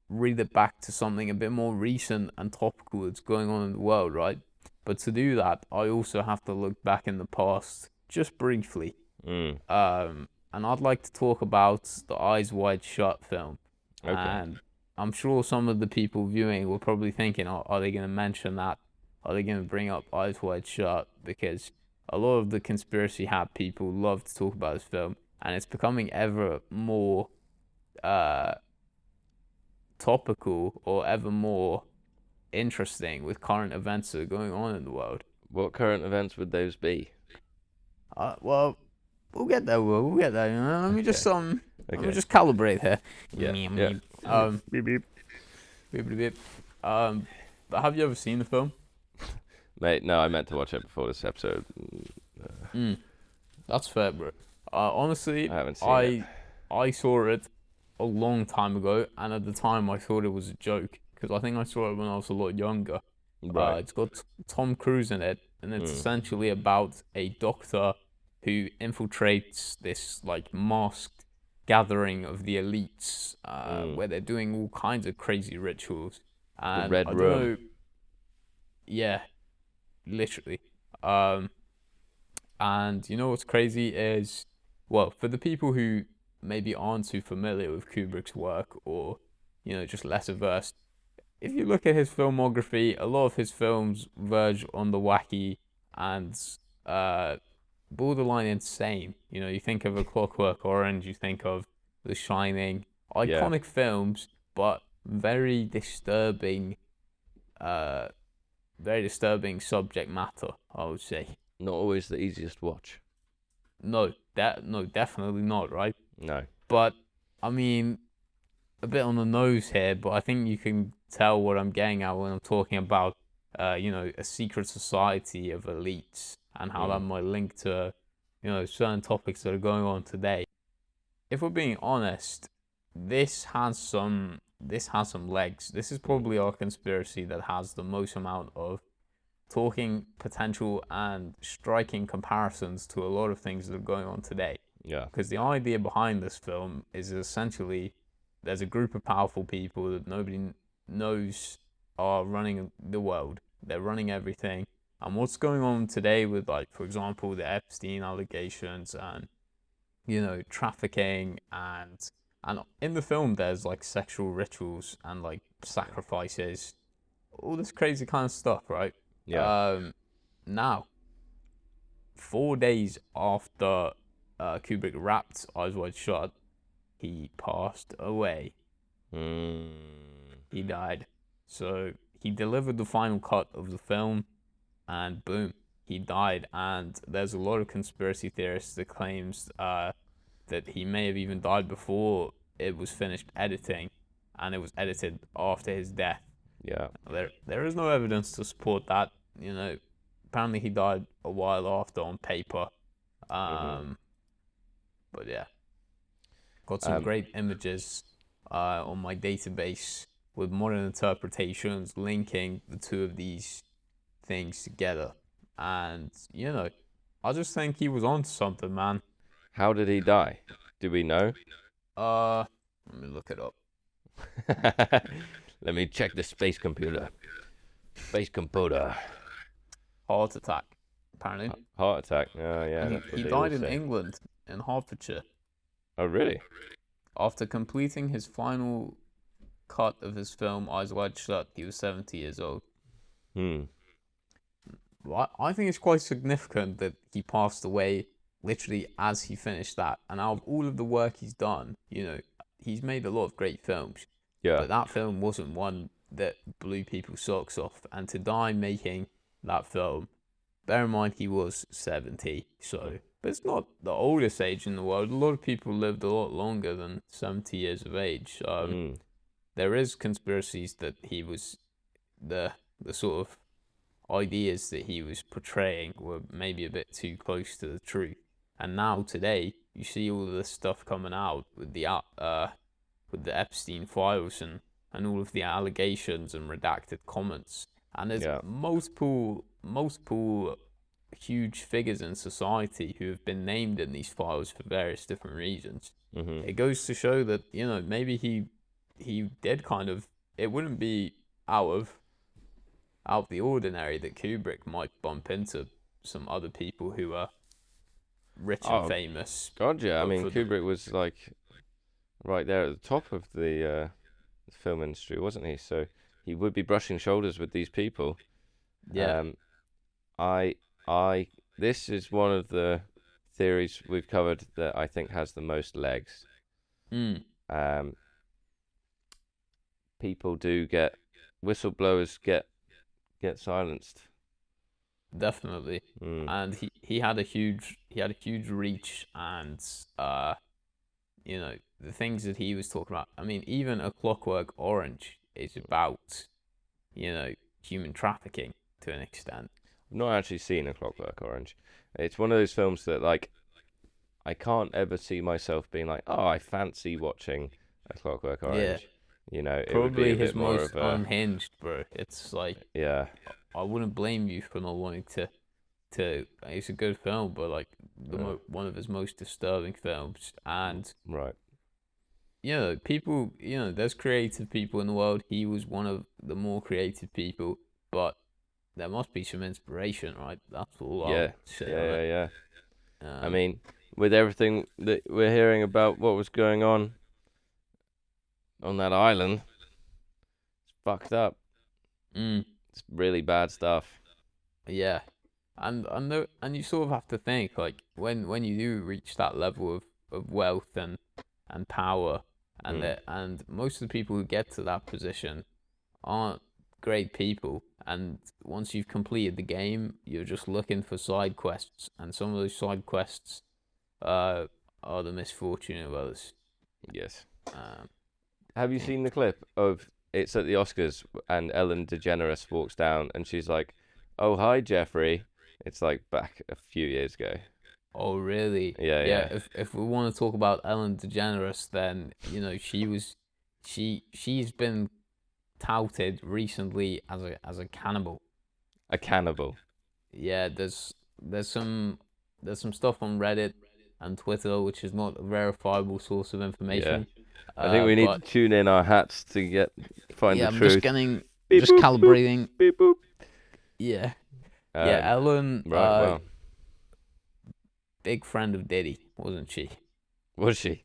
read it back to something a bit more recent and topical that's going on in the world, right? But to do that, I also have to look back in the past just briefly. Mm, And I'd like to talk about the Eyes Wide Shut film. okay. And I'm sure some of the people viewing were probably thinking, oh, are they going to mention that? Are they going to bring up Eyes Wide Shut? Because a lot of the conspiracy hat people love to talk about this film, and it's becoming ever more uh, topical or ever more interesting with current events that are going on in the world. What current events would those be? Well, we'll get there. We'll get there. You know? Let me Okay. just calibrate here. Yeah. Meep, Yeah. meep. Beep beep. Beep, beep, beep. But have you ever seen the film? Mate, no, I meant to watch it before this episode. That's fair, bro. Honestly, I haven't seen it. I saw it a long time ago, and at the time I thought it was a joke because I think I saw it when I was a lot younger. Right. It's got Tom Cruise in it, and it's Mm. essentially about a doctor who infiltrates this like masked gathering of the elites, where they're doing all kinds of crazy rituals. The And Red I don't Room. know, yeah, literally. Um, and you know what's crazy is, well, for the people who maybe aren't too familiar with Kubrick's work or, you know, just less averse, if you look at his filmography, a lot of his films verge on the wacky and uh, borderline insane. You know, you think of A Clockwork Orange, you think of The Shining, Yeah. iconic films, but uh, very disturbing subject matter, I would say. Not always the easiest watch. No, definitely not, right? No. But I mean, a bit on the nose here, but I think you can tell what I'm getting at when I'm talking about, a secret society of elites and how that Mm. might link to, certain topics that are going on today. If we're being honest, this has some legs. This is Mm. probably our conspiracy that has the most amount of talking potential and striking comparisons to a lot of things that are going on today. Yeah. Because the idea behind this film is essentially there's a group of powerful people that nobody knows are running the world. They're running everything. And what's going on today with, like, for example, the Epstein allegations and, trafficking and in the film there's like sexual rituals and like sacrifices, all this crazy kind of stuff, right? Yeah. Um, Now, 4 days after Kubrick wrapped Eyes Wide Shut, he passed away. Mm. He died. So he delivered the final cut of the film, and boom, he died. And there's a lot of conspiracy theorists that claims that he may have even died before it was finished editing, and it was edited after his death. Yeah. There is no evidence to support that. Apparently he died a while after on paper. Mhm. Um, but yeah, got some Um. great images on my database with modern interpretations linking the two of these things together. And I just think he was onto something, man. How did he die? Do we know? Uh, Let me look it up. Let me check the space computer. Space computer. Heart attack, apparently. Heart attack. Oh yeah, And he, that's what he they all died in say. England, in Hertfordshire, Oh really? after completing his final cut of his film Eyes Wide Shut. He was 70 years old. Hmm. Well, I think it's quite significant that he passed away literally as he finished that. And out of all of the work he's done, he's made a lot of great films, Yeah. but that film wasn't one that blew people's socks off. And to die making that film, bear in mind he was 70, so but it's not the oldest age in the world. A lot of people lived a lot longer than 70 years of age. Hmm. There is conspiracies that he was the sort of ideas that he was portraying were maybe a bit too close to the truth. And now today, you see all of this stuff coming out with the Epstein files and all of the allegations and redacted comments. And there's Yeah. multiple huge figures in society who have been named in these files for various different reasons. Mhm. It goes to show that maybe he did kind of, it wouldn't be out of the ordinary that Kubrick might bump into some other people who are rich and Oh famous, God, yeah. I but mean, for the Kubrick was like right there at the top of the film industry, wasn't he? So he would be brushing shoulders with these people. yeah. Um, I, I, this is one of the theories we've covered that I think has the most legs. Mm, Um, people do get whistleblowers get silenced. definitely. Mm. And he had a huge reach, and the things that he was talking about. I mean, even A Clockwork Orange is about human trafficking to an extent. I've not actually seen A Clockwork Orange. It's one of those films that like I can't ever see myself being like, oh, I fancy watching A Clockwork Yeah, Orange. You know, it would be probably a his bit more most of a unhinged, bro. It's like yeah, I wouldn't blame you for not wanting to. It's a good film, but like yeah, one of his most disturbing films. And right, people, there's creative people in the world. He was one of the more creative people, but there must be some inspiration, right? That's all I'll yeah, say yeah, on yeah, it. yeah. I Um, mean, with everything that we're hearing about what was going on that island, it's fucked up. mm, It's really bad stuff. yeah, and you sort of have to think like when you do reach that level of wealth and power, Mm. and most of the people who get to that position aren't great people. And once you've completed the game, you're just looking for side quests, and some of those side quests uh, are the misfortune of others. Yes. Um, Have you yeah. seen the clip of it's at the Oscars and Ellen DeGeneres walks down and she's like, "Oh, hi, Jeffrey." It's like back a few years ago. Oh, really? Yeah, Yeah. yeah. If we want to talk about Ellen DeGeneres, then she's been touted recently as a cannibal. A cannibal. Yeah, there's some stuff on Reddit and Twitter which is not a verifiable source of Yeah. information. I think we need to But tune in our hats to find the yeah, I'm just truth. getting Beep just boop boop. calibrating. Beep boop. Yeah, yeah. Um, Ellen, right. Well, big friend of Diddy, wasn't she? was she?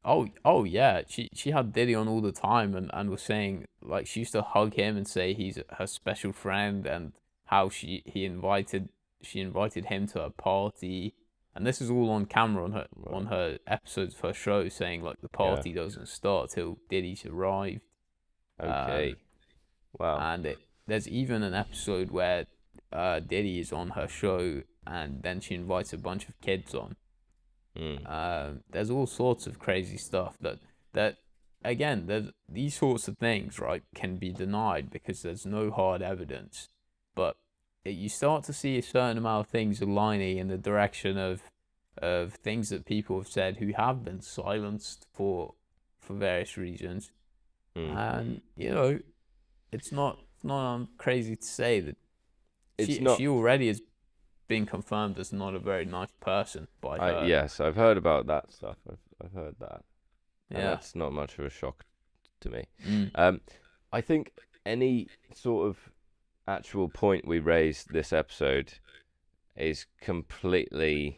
Oh yeah. She had Diddy on all the time and was saying like she used to hug him and say he's her special friend and how she invited him to a party, and this is all on camera on Right. her episodes of her show, saying like the Yeah. party doesn't start till Diddy's arrived. Um, Okay. Wow. and there's even an episode where Diddy is on her show and then she invites a bunch of kids on. Mm. There's all sorts of crazy stuff that again, there's these sorts of things, right, can be denied because there's no hard evidence, but you start to see a certain amount of things aligning in the direction of things that people have said who have been silenced for various reasons, Mm. and it's not crazy to say that It's she not. she already has been confirmed as not a very nice person by her. Yes, I've heard about that stuff. I've heard that, and Yeah. that's not much of a shock to me. Mm. I think any sort of actual point we raise this episode is completely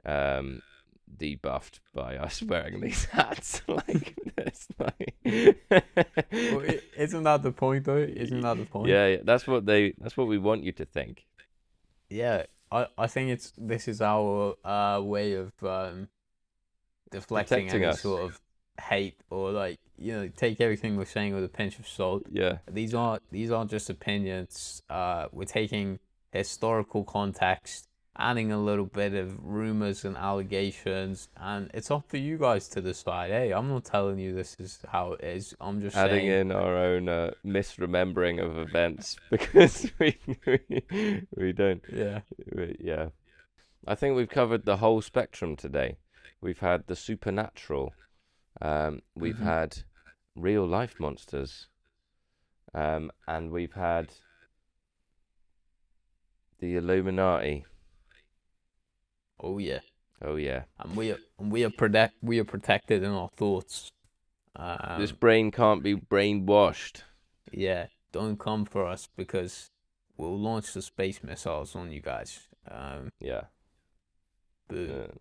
debuffed by us wearing these hats. Like, it's like, Well, isn't that the point, though? Isn't that the point? yeah, that's what we want you to think. Yeah, I think this is our way of deflecting Protecting any us. sort of hate, or like take everything we're saying with a pinch of salt. Yeah. These aren't just opinions. We're taking historical context, adding a little bit of rumors and allegations, and it's up for you guys to decide. Hey, I'm not telling you this is how it is. I'm just Adding saying. in our own misremembering of events because we don't. Yeah. Yeah. I think we've covered the whole spectrum today. We've had the supernatural. We've had real life monsters. And we've had the Illuminati. Oh yeah. Oh yeah. And we are protected in our thoughts. This brain can't be brainwashed. Yeah, don't come for us because we'll launch the space missiles on you guys. Yeah. Boo.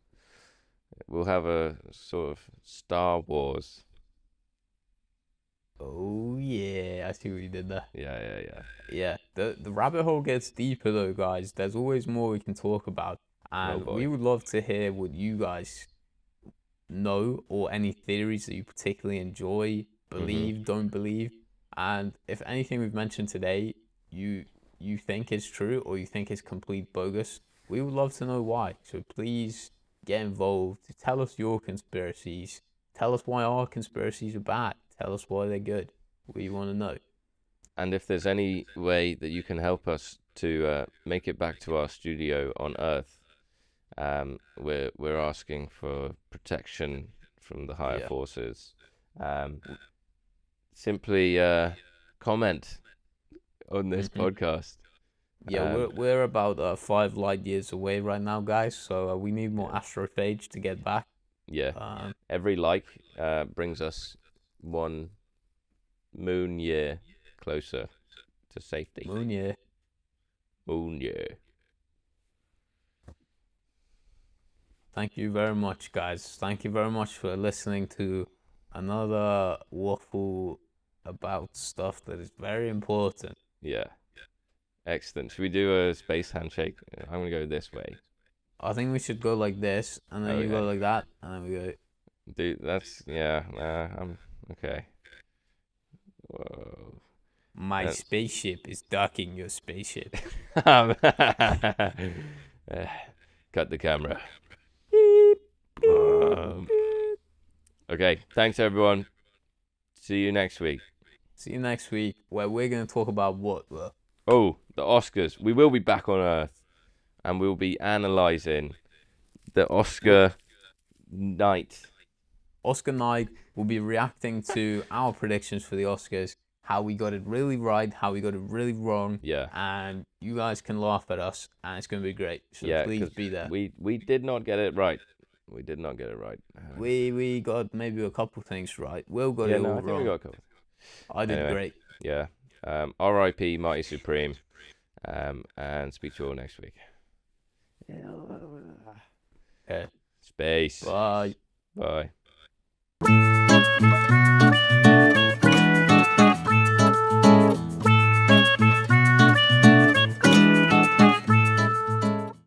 We'll have a sort of Star Wars. Oh yeah, I see what you did there. Yeah. Yeah, the rabbit hole gets deeper though, guys. There's always more we can talk about, and boy. we would love to hear what you guys know, or any theories that you particularly enjoy, believe, don't believe, and if anything we've mentioned today you think is true or you think is complete bogus, we would love to know why. So please get involved. Tell us your conspiracies. Tell us why our conspiracies are bad. Tell us why they're good. We want to know. And if there's any way that you can help us to make it back to our studio on Earth, we're asking for protection from the higher forces. Simply comment on this podcast. Yeah, we're about 5 light years away right now, guys. So we need more astrophage to get back. Yeah. Every like brings us 1 moon year closer to safety. Moon year. Thank you very much, guys. Thank you very much for listening to another waffle about stuff that is very important. Yeah. Excellent. Should we do a space handshake? I'm gonna go this way. I think we should go like this, and then you go like that, and then we go. Dude, that's I'm okay. Whoa. My spaceship is docking your spaceship. Cut the camera. Okay, thanks everyone. See you next week. See you next week, where we're going to talk about what, bro? Oh, the Oscars. We will be back on Earth, and we'll be analysing the Oscar night. Oscar night, we'll be reacting to our predictions for the Oscars, how we got it really right, how we got it really wrong. Yeah. And you guys can laugh at us, and it's going to be great. So Yeah, please 'cause be there. we did not get it right. We did not get it right. We got maybe a couple things right. Will got Yeah, it no, all I think we wrong. got a couple. I did Anyway, great. yeah. R.I.P. Mighty Supreme. And speak to you all next week. Yeah. Space. Bye. Bye.